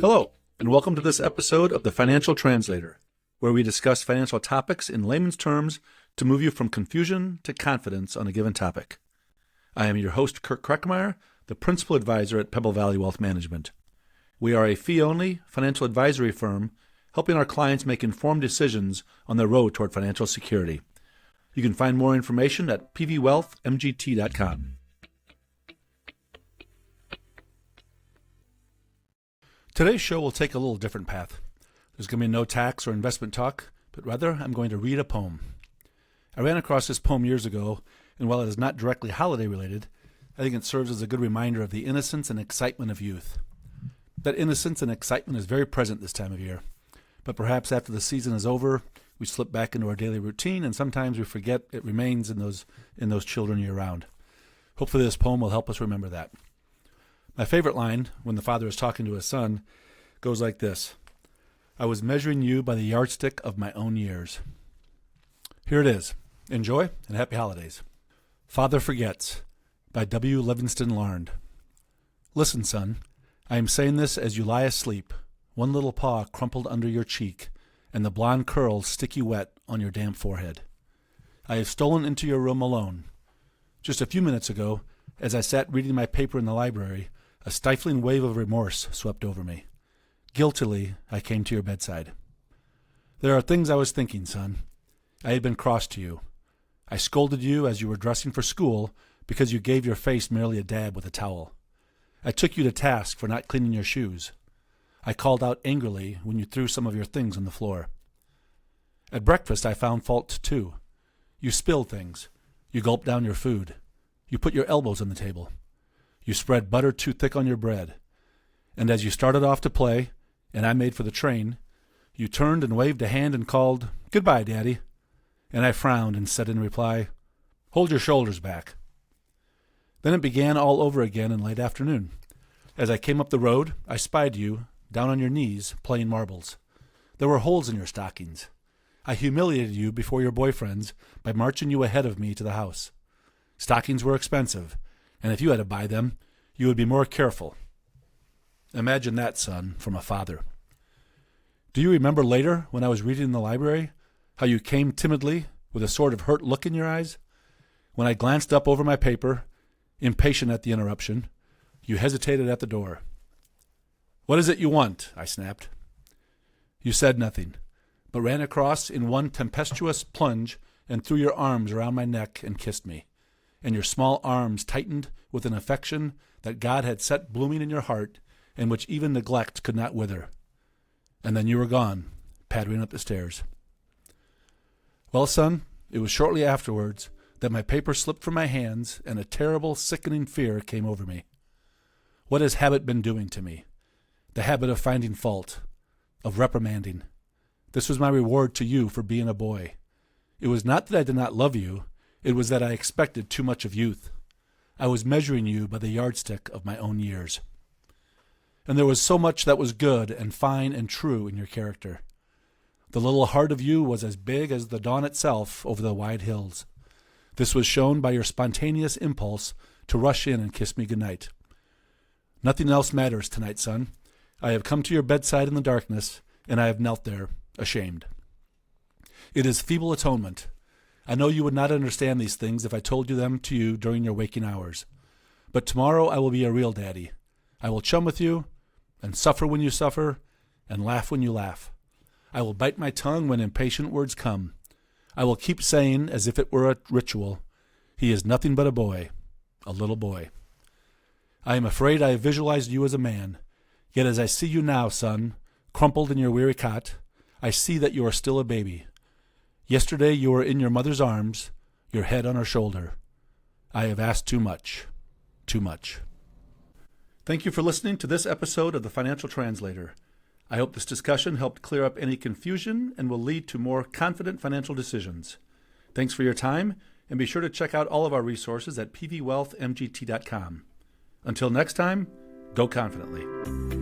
Hello, and welcome to this episode of The Financial Translator, where we discuss financial topics in layman's terms to move you from confusion to confidence on a given topic. I am your host, Kirk Kreckmeyer, the Principal Advisor at Pebble Valley Wealth Management. We are a fee-only financial advisory firm helping our clients make informed decisions on their road toward financial security. You can find more information at pvwealthmgt.com. Today's show will take a little different path. There's going to be no tax or investment talk, but rather I'm going to read a poem. I ran across this poem years ago, and while it is not directly holiday related, I think it serves as a good reminder of the innocence and excitement of youth. That innocence and excitement is very present this time of year, but perhaps after the season is over, we slip back into our daily routine, and sometimes we forget it remains in those children year-round. Hopefully this poem will help us remember that. My favorite line, when the father is talking to his son, goes like this: I was measuring you by the yardstick of my own years. Here it is. Enjoy, and happy holidays. Father Forgets, by W. Livingston Larned. Listen, son, I am saying this as you lie asleep, one little paw crumpled under your cheek, and the blonde curls sticky wet on your damp forehead. I have stolen into your room alone. Just a few minutes ago, as I sat reading my paper in the library, a stifling wave of remorse swept over me. Guiltily, I came to your bedside. There are things I was thinking, son. I had been cross to you. I scolded you as you were dressing for school because you gave your face merely a dab with a towel. I took you to task for not cleaning your shoes. I called out angrily when you threw some of your things on the floor. At breakfast, I found fault, too. You spilled things. You gulped down your food. You put your elbows on the table. You spread butter too thick on your bread. And as you started off to play, and I made for the train, you turned and waved a hand and called, "Goodbye, Daddy." And I frowned and said in reply, "Hold your shoulders back." Then it began all over again in late afternoon. As I came up the road, I spied you, down on your knees, playing marbles. There were holes in your stockings. I humiliated you before your boyfriends by marching you ahead of me to the house. Stockings were expensive, and if you had to buy them, you would be more careful. Imagine that, son, from a father. Do you remember later, when I was reading in the library, how you came timidly, with a sort of hurt look in your eyes? When I glanced up over my paper, impatient at the interruption, you hesitated at the door. "What is it you want?" I snapped. You said nothing, but ran across in one tempestuous plunge and threw your arms around my neck and kissed me, and your small arms tightened with an affection that God had set blooming in your heart and which even neglect could not wither. And then you were gone, pattering up the stairs. Well, son, it was shortly afterwards that my paper slipped from my hands and a terrible, sickening fear came over me. What has habit been doing to me? The habit of finding fault, of reprimanding. This was my reward to you for being a boy. It was not that I did not love you, it was that I expected too much of youth. I was measuring you by the yardstick of my own years. And there was so much that was good and fine and true in your character. The little heart of you was as big as the dawn itself over the wide hills. This was shown by your spontaneous impulse to rush in and kiss me goodnight. Nothing else matters tonight, son. I have come to your bedside in the darkness, and I have knelt there, ashamed. It is feeble atonement. I know you would not understand these things if I told them to you during your waking hours. But tomorrow I will be a real daddy. I will chum with you, and suffer when you suffer, and laugh when you laugh. I will bite my tongue when impatient words come. I will keep saying, as if it were a ritual, he is nothing but a boy, a little boy. I am afraid I have visualized you as a man, yet as I see you now, son, crumpled in your weary cot, I see that you are still a baby. Yesterday you were in your mother's arms, your head on her shoulder. I have asked too much, too much. Thank you for listening to this episode of The Financial Translator. I hope this discussion helped clear up any confusion and will lead to more confident financial decisions. Thanks for your time, and be sure to check out all of our resources at pvwealthmgt.com. Until next time, go confidently.